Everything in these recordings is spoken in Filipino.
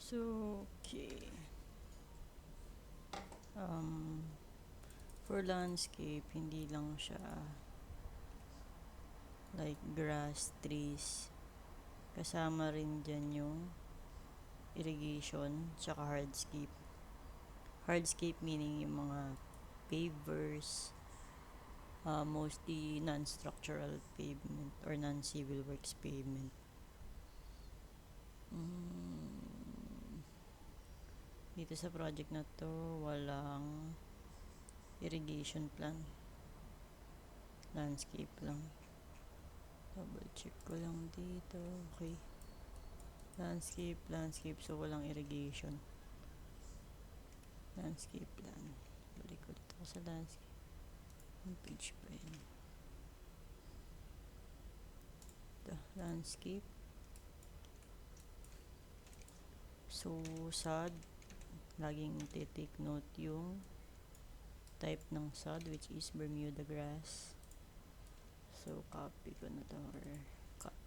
So, okay. For landscape, hindi lang siya like grass, trees. Kasama rin dyan yung irrigation, tsaka hardscape. Hardscape meaning yung mga pavers, mostly non-structural pavement or non-civil works pavement. Dito sa project na to, walang irrigation plan. Landscape lang. Double check ko lang dito. Okay. Landscape. So, walang irrigation. Landscape plan. Balik ko dito sa landscape. Ang page pa yun. Ito, landscape. So, sod. Laging take note yung type ng sod, which is Bermuda grass. So, copy ko na to or cut.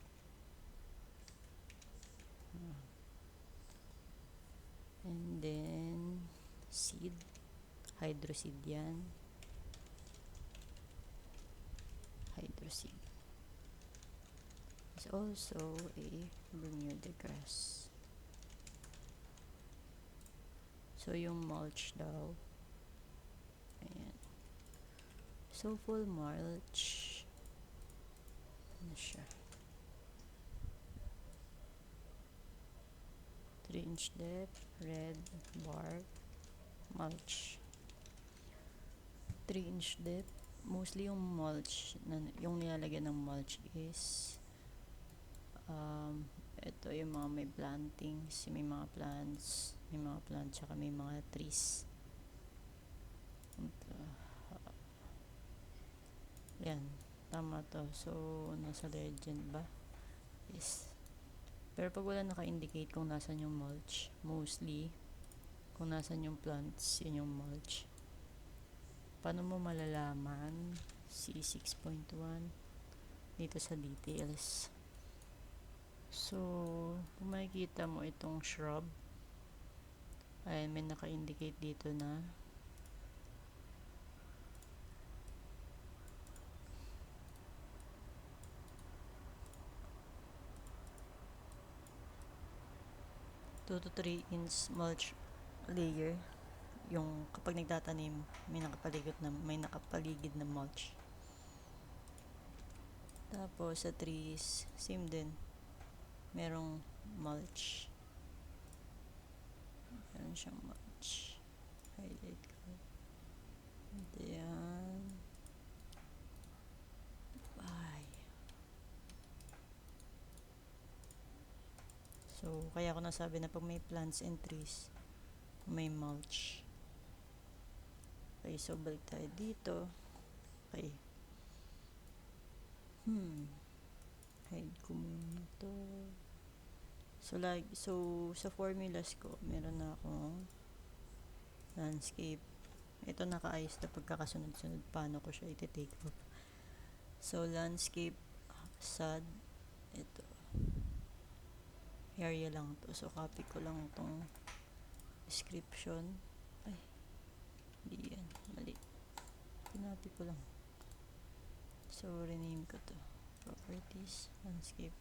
And then, seed. Hydroseed yan. Hydroseed. It's also a Bermuda grass. So, yung mulch daw. Ayan. So, full mulch. Ano siya? 3-inch depth, red, bark, mulch. 3-inch depth. Mostly yung mulch, yung nilalagyan ng mulch is ito yung mga may plantings, may mga plants, tsaka may mga trees. Yan, tama to. So, nasa legend ba? Yes. Pero pag wala naka-indicate kung nasan yung mulch, mostly, kung nasan yung plants, yun yung mulch. Paano mo malalaman? C6.1 dito sa details. So, kung makikita mo itong shrub, ay may naka-indicate dito na two to 3 inch mulch layer. Yung kapag nagtatanim, may nakapaligid na mulch. Tapos sa trees, same din. Merong mulch. Meron siyang mulch. Highlight ko. Ayan. Bye. So, kaya ako nasabi na pag may plants and trees, may mulch. Okay, so balik tayo dito. Okay. Hide ko muna to. So, sa formulas ko, meron na akong landscape. Ito nakaayos na pagkakasunod-sunod. Paano ko siya iti-take off. So, landscape, sod, ito. Area lang to. So, copy ko lang tong description. Ay, hindi yan. Mali. Pinapi ko lang. So, rename ko to. Properties, landscape,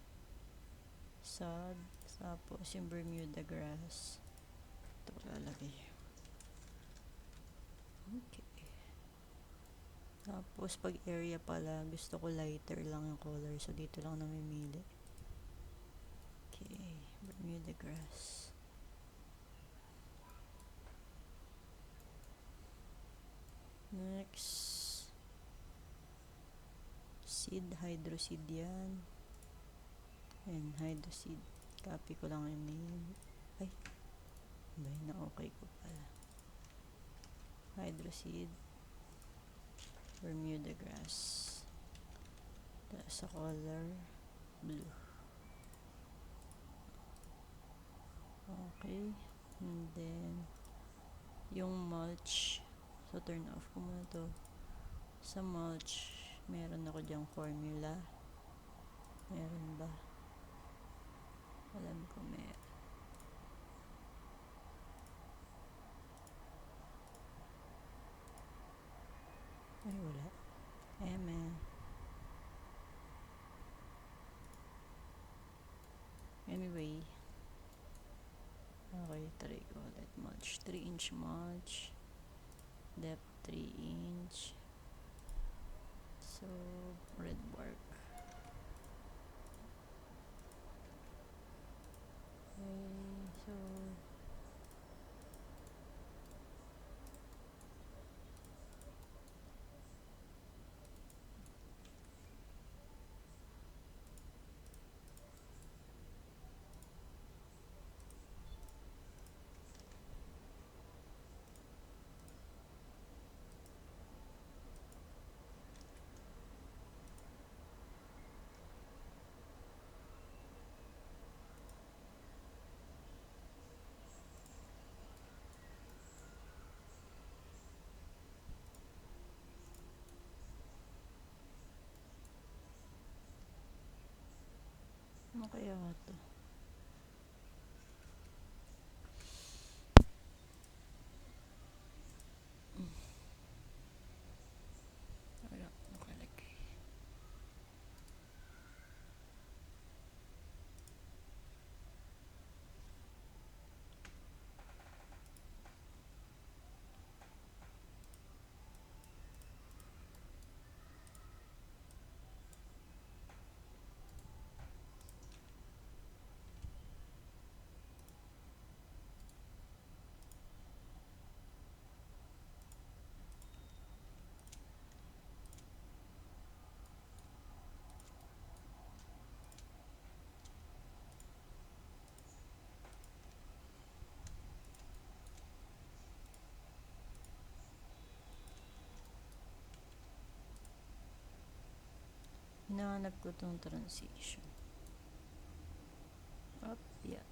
sod, tapos yung Bermuda grass. Ito ko lalagay. Okay. Tapos, pag area pala, gusto ko lighter lang yung color. So, dito lang namimili. Okay. Bermuda grass. Next. Seed, hydroseed yan. Ayan, hydroseed. Copy ko lang yung name. Ay. Bay na okay ko pala. Hydroseed. Bermuda grass. Sa color, blue. Okay. And then, yung mulch. So, turn off ko muna to. Sa mulch, meron ako dyang formula. Meron ba? Alam ko meron. Okay, try ko ulit. Mulch. 3-inch mulch. Depth 3-inch. So, red bark. Okay, so ano kaya ito? Wala, nakalagay. Hinahanap ko tong transition. Up, yeah.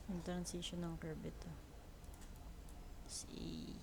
Yung transition ng curve ito. See.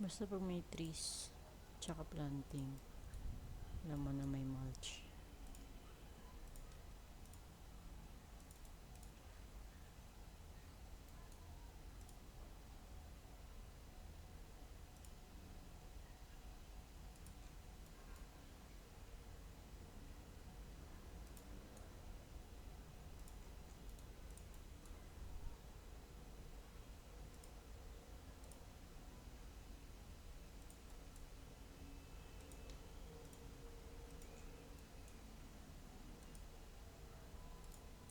Basta pag may trees, tsaka planting, alam mo na may mulch.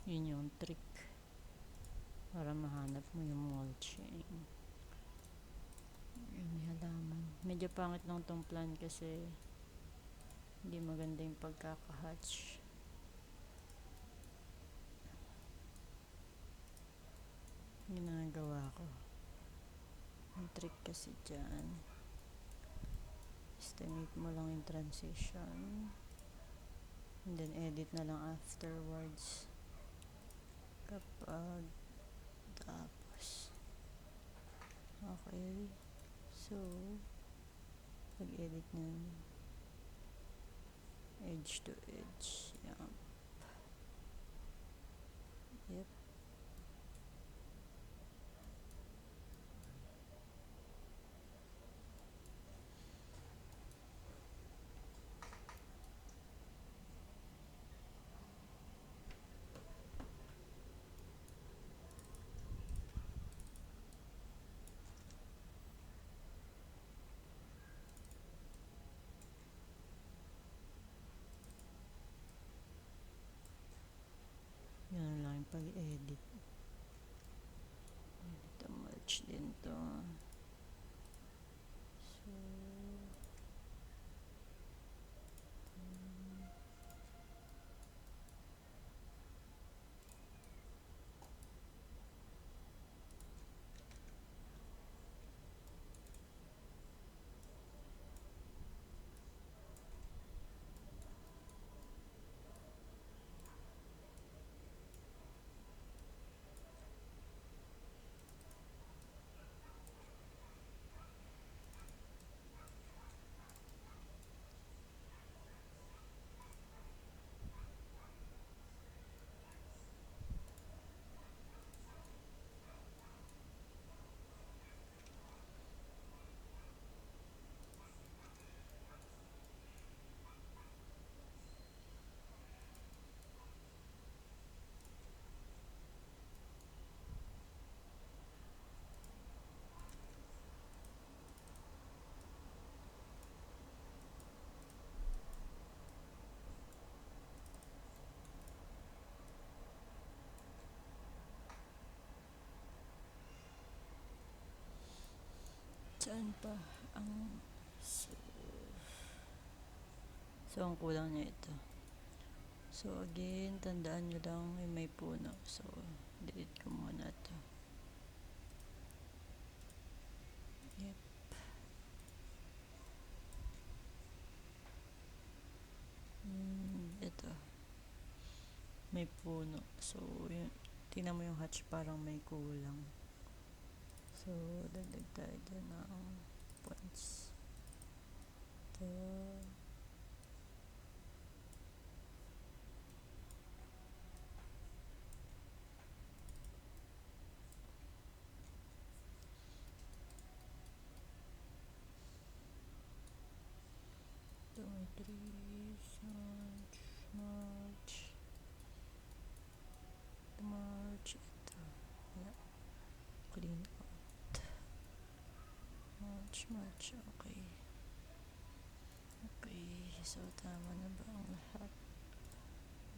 Yun yung trick para mahanap mo yung mulching. may halaman. Medyo pangit lang tong plant kasi hindi maganda yung pagkakahatch. Ginagawa ko. Ang trick kasi dyan, estimate mo lang yung transition and then edit na lang afterwards kapag tapos. Okay, so pag-edit na edge to edge, yep. Yan lang yung pag-edit. Ito mulch din to. So, saan pa ang so ang kulang niya ito. So again, tandaan nyo lang may puno. So delete ko muna ito. Yep. Ito. May puno. So yun, tingnan mo yung hatch parang may kulang. So dagdag tayo dyan ng points. Ito. May trees, March, ito, clean out, March, okay, so tama na ba ang lahat?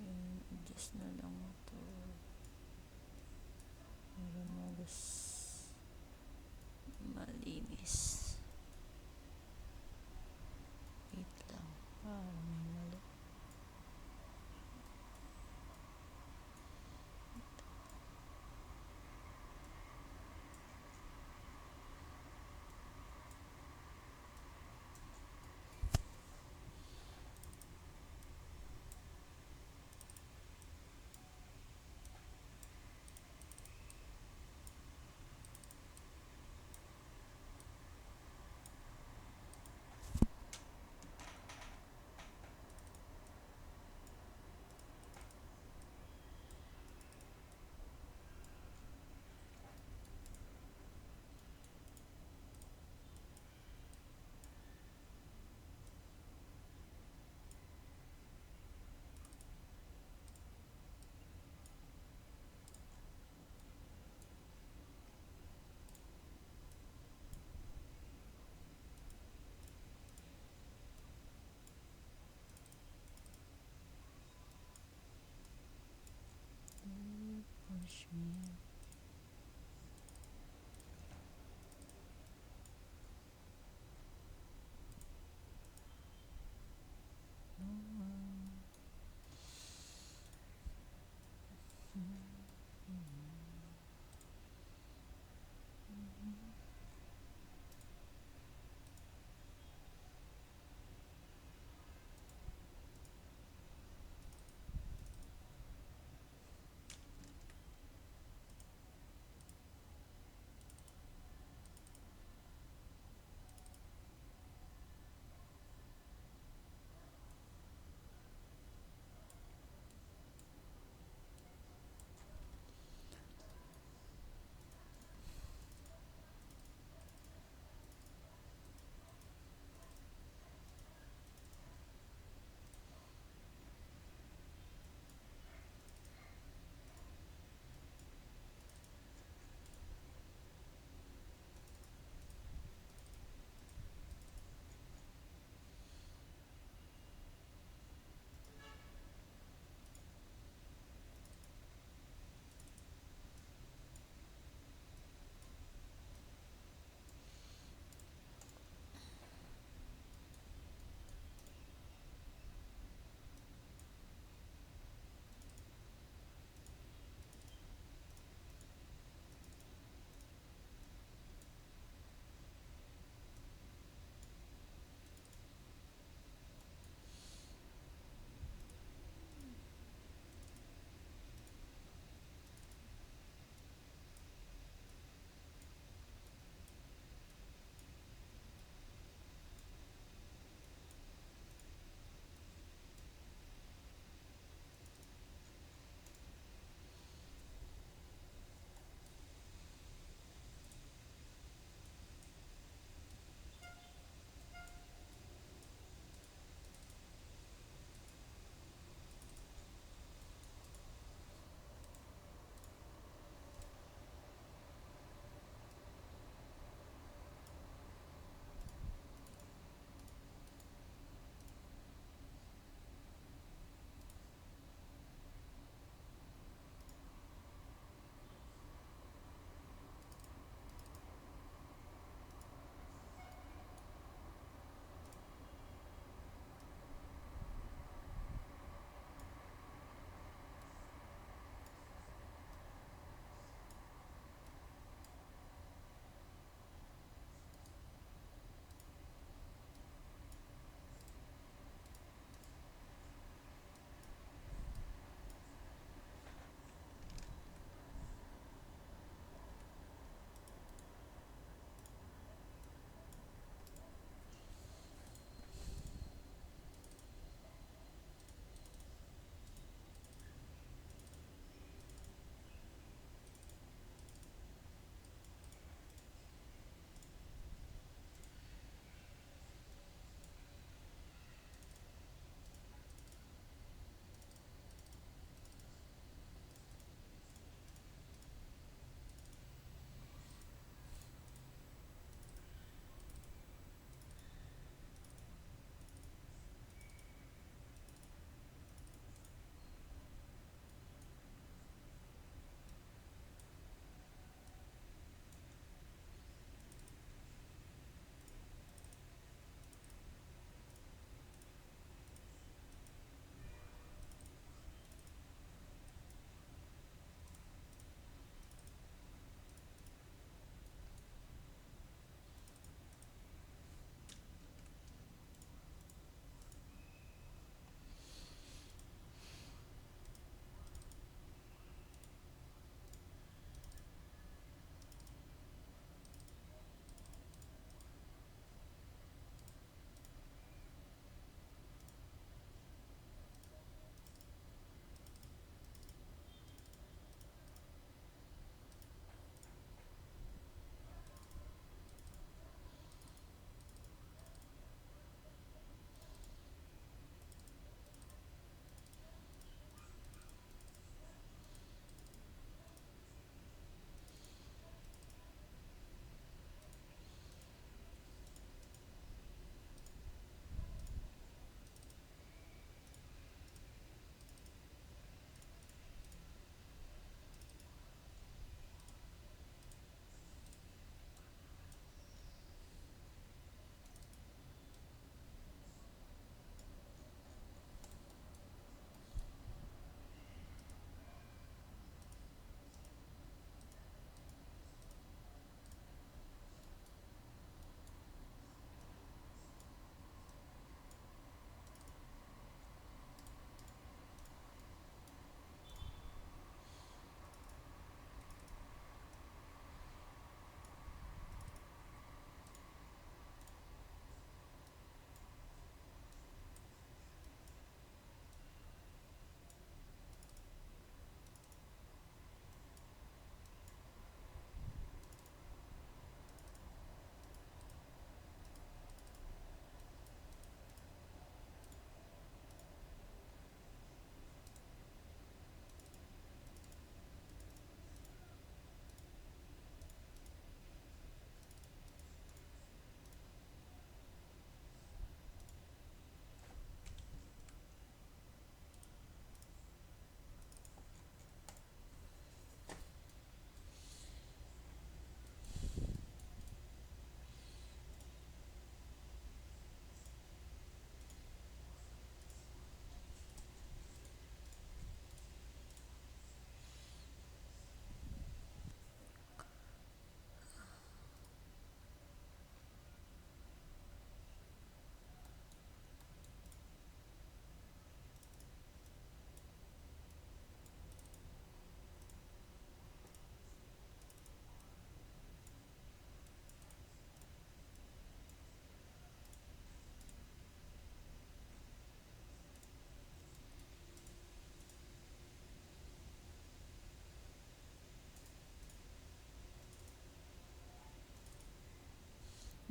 Yun, adjust na lang ito para mas malinis. Wait lang, may mali.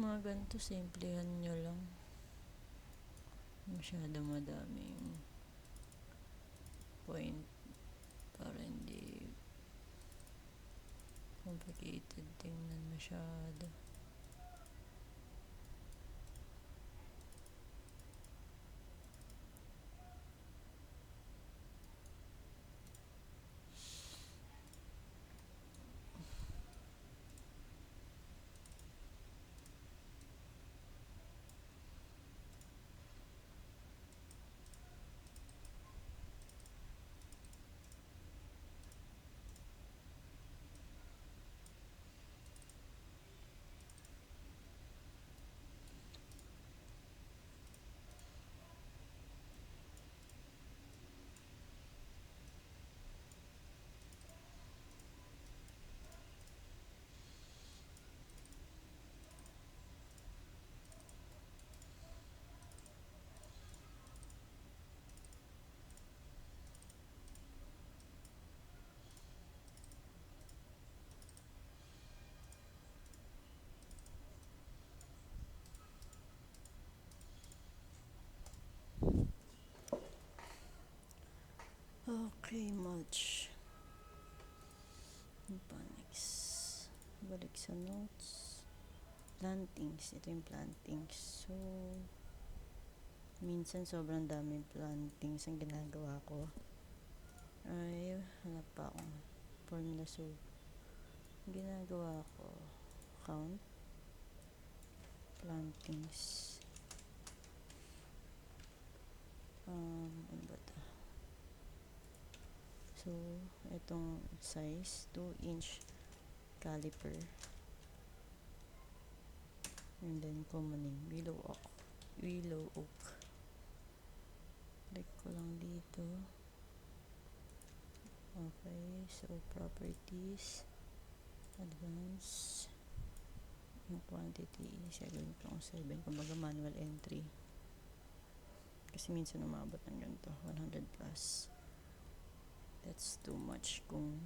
Mga ganito, simplehan nyo lang. Masyado madaming point para hindi complicated tingnan masyado. Okay, mulch. Ano pa next? Balik sa notes. Plantings. Ito yung plantings. So, minsan sobrang daming plantings ang ginagawa ko. Ay, hanap pa akong formula. So, ginagawa ko, count plantings. Ano ba ito? So, itong size, 2-inch caliper. And then, common name, willow oak. Willow oak. Click ko lang dito. Okay, so properties, advanced. Yung quantity, gawin ko 7. Kumbaga manual entry. Kasi minsan umabot ng ganito, 100 plus. That's too much kung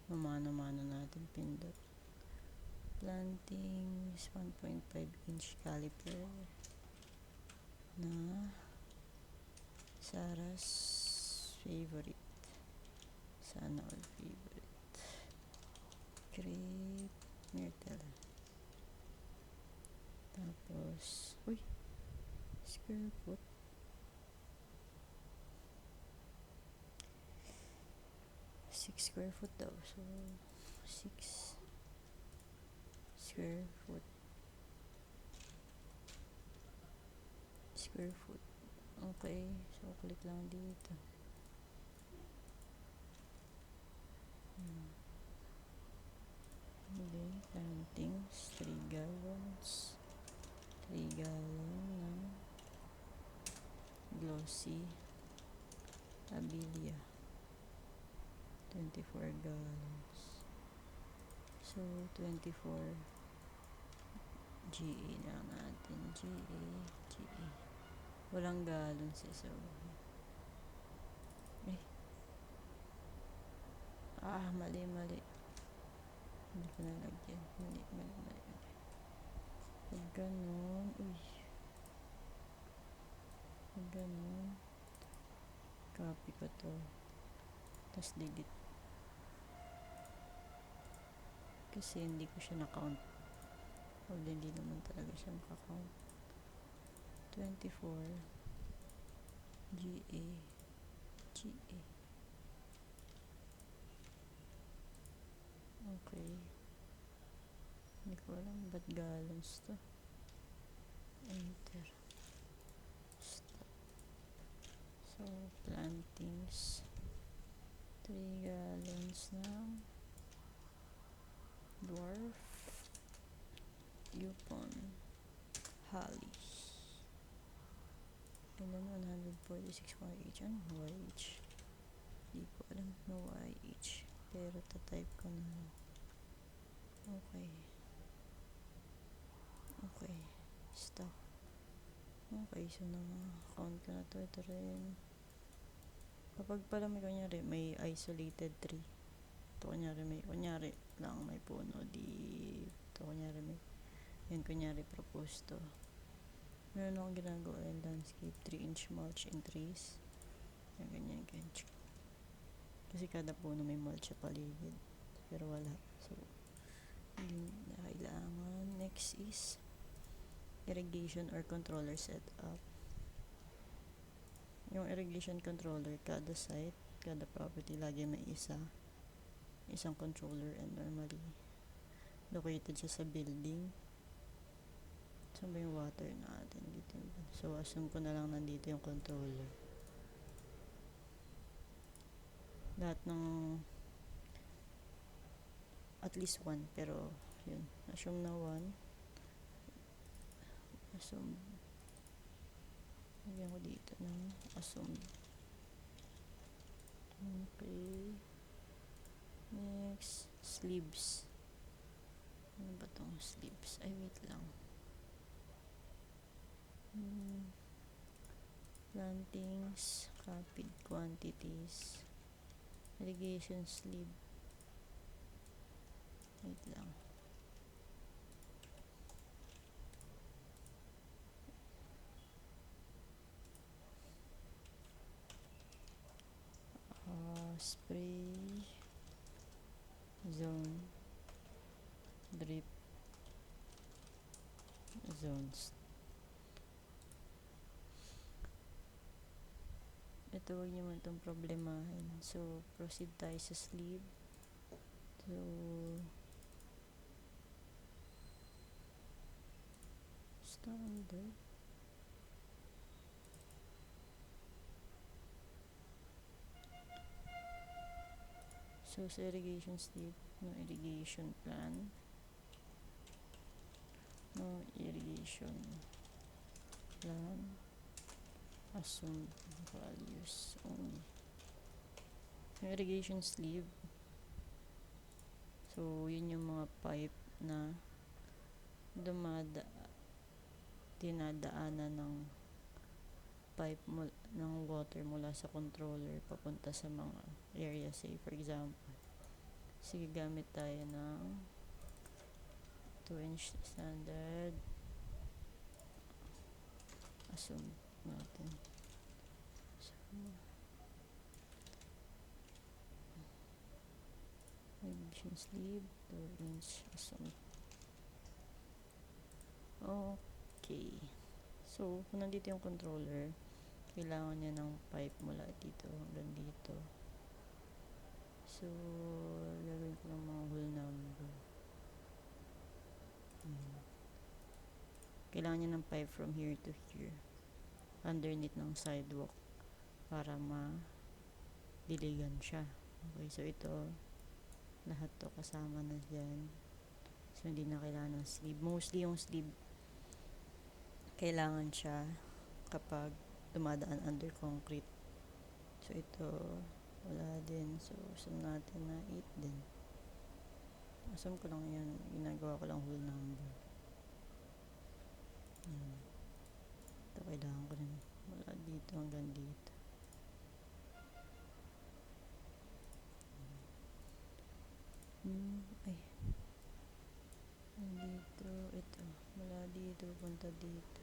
mamano-mano natin pindot. Plantings, 1.5-inch caliper na Sarah's favorite. Sana all favorite. Crepe Myrtle. Tapos, square foot. 6 square foot daw. So, 6 square foot. Square foot. Okay. So, click lang dito. Okay. Plantings. 3 gallons. 3 gallon ng glossy Abilia. 24 gallons. So, 24 GA na natin. GA. Walang gallons eh. So, mali. Hindi ko nalagyan. Mali. Pag ganun, pag ganun, copy ko to. Tapos delete. Kasi hindi ko siya na-count. Hindi naman talaga siya maka-count. 24 GA. Okay. Hindi ko alam ba't gallons to. Enter. Stop. So, plantings. 3 gallons ng dwarf Yupon Holly. Ilan 146 YH. Ano YH? Hindi ko alam na YH. Pero tatype ko na. Okay. Stop. Okay, so na-count ko na to. Ito rin. Kapag pala may kunyari, may isolated tree. Ito kunyari, lang, may puno dito. Kunyari propose to. Meron akong ginagawa yung landscape, 3-inch mulch in trees. Ganyan. Kasi kada puno may mulch sa paligid. Pero wala. So, hindi na kailangan. Next is irrigation or controller setup. Yung irrigation controller, kada site, kada property, lagi may isang controller, and normally located siya sa building. Saan ba yung water natin? Dito. So, assume ko na lang nandito yung controller. Lahat ng at least one, pero yun, assume na one. Assume lagyan ko dito ng assume. Okay. Next, sleeves. Ano ba tong sleeves? Ay, wait lang. Plantings, copied quantities, irrigation sleeve. Wait lang. Spray zone, drip zones. Ito, huwag nyo man itong problemahin. So, proceed tayo sa sleeve. So, standard. So, sa irrigation sleeve, no irrigation plan. No irrigation plan. Assume values only. Yung irrigation sleeve, so yun yung mga pipe na dinadaanan ng pipe ng water mula sa controller papunta sa mga area. Say for example, sige, gamit tayo ng 2-inch standard. Assume natin. So, irrigation sleeve, 2-inch assume. Okay. So, kung nandito yung controller, kailangan niya ng pipe mula dito hanggang dito. So, gagawin ko ng mga whole number. Kailangan niya ng pipe from here to here, underneath ng sidewalk, para ma-diligan siya. Okay, so ito, lahat to kasama na dyan. So, hindi na kailangan ng sleeve. Mostly yung sleeve, kailangan siya kapag dumadaan under concrete. So, ito, wala din. So, assume natin na 8 din. Assume ko lang yan. Ginagawa ko lang whole number. Ito, kailangan ko rin. Wala dito hanggang dito. Ay. Dito, ito. Mula dito, punta dito.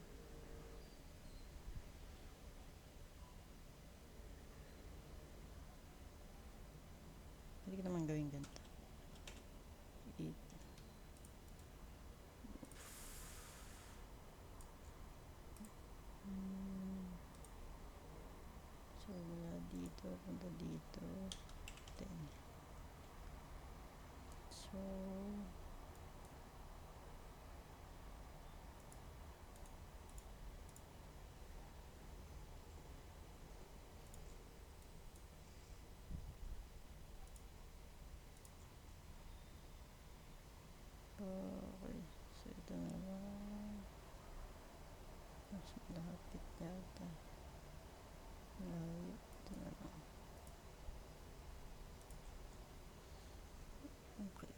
Pwede ko naman gawin ganito. 8. So, mula dito, punta dito. 10. So, okay. So, ito na lang. Mas malapit yata. Malayo. Ito na lang. Okay.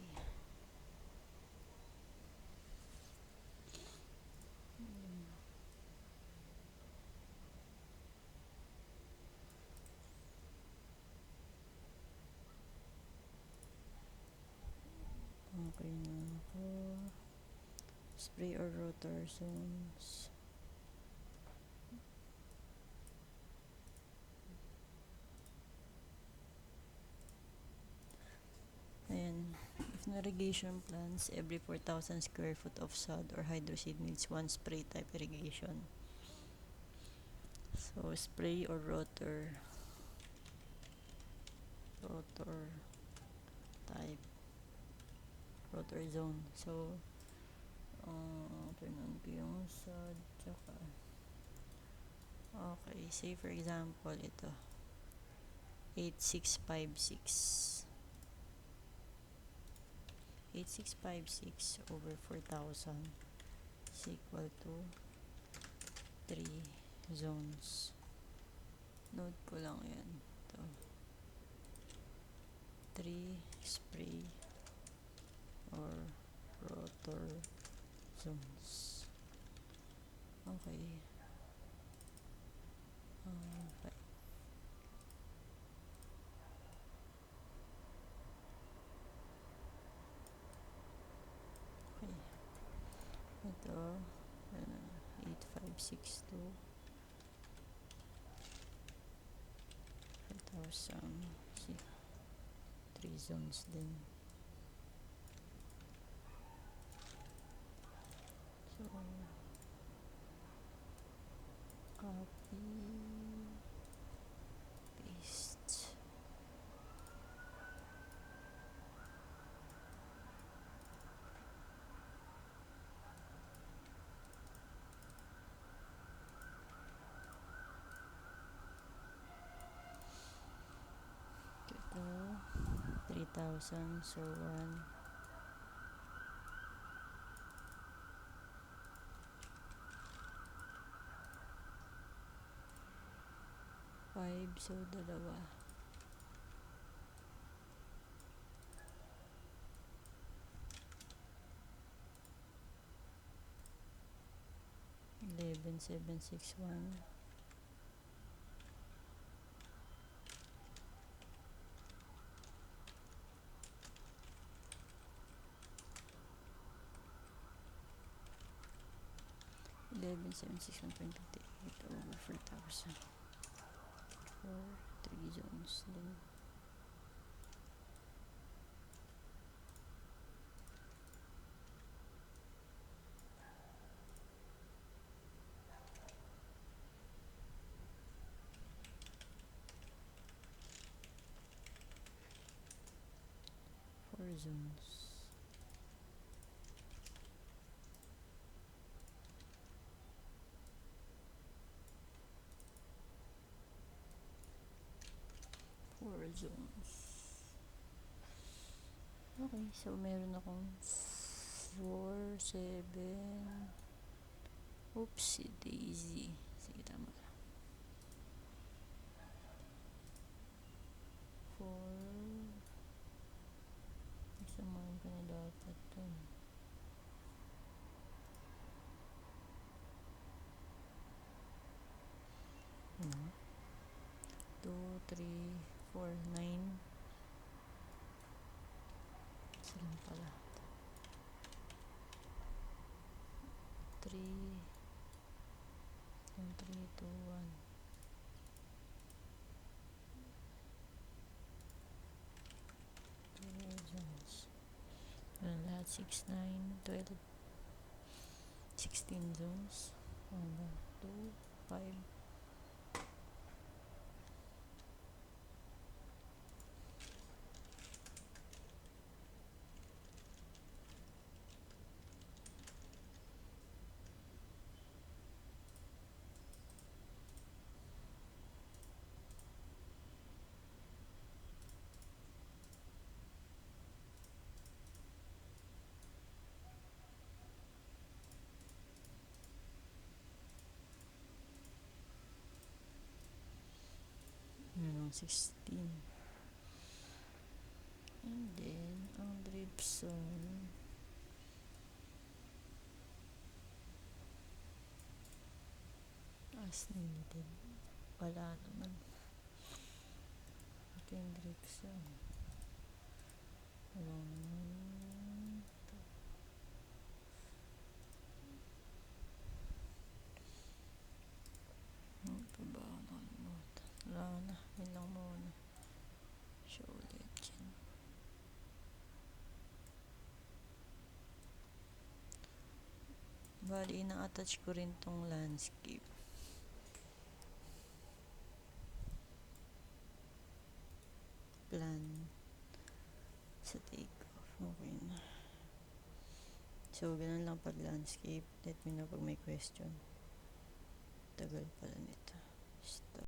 spray or rotor zones. Ayan. If irrigation plants, every 4,000 square foot of sod or hydroseed needs one spray type irrigation. So, spray or rotor type, rotor zone. So, turn on ko yung sod, tsaka, okay, say for example, ito, 8656. 8656 over 4,000 is equal to 3 zones. Note ko lang yan. Ito. 3 spray or rotor zones. Okay. Okay. Ito. 8562. 4,000. 3 zones din. So, copy, paste. Ito, 3,000. So, 1, 5. So, dalawa. 11,761. 11,761.58 over 4,000 for 3 zones din. Four zones. Okay, so meron akong 4, 7. Oopsie daisy. Sige, tama lang. 4. Samahin ko na dapat to. 2, 3, 4, 9. Isa lang pala. 3, 3, 2, 1. Lahat 6, 9, 12, 16 zones. 1, 2, 5. Merong 16. And then, ang drip zone, as needed. Wala naman. Ito yung drip zone. Bali, ina-attach ko rin tong landscape. Plan sa take off. Okay na. So, ganun lang pag landscape. Let me know pag may question. Tagal pala nito. Stop.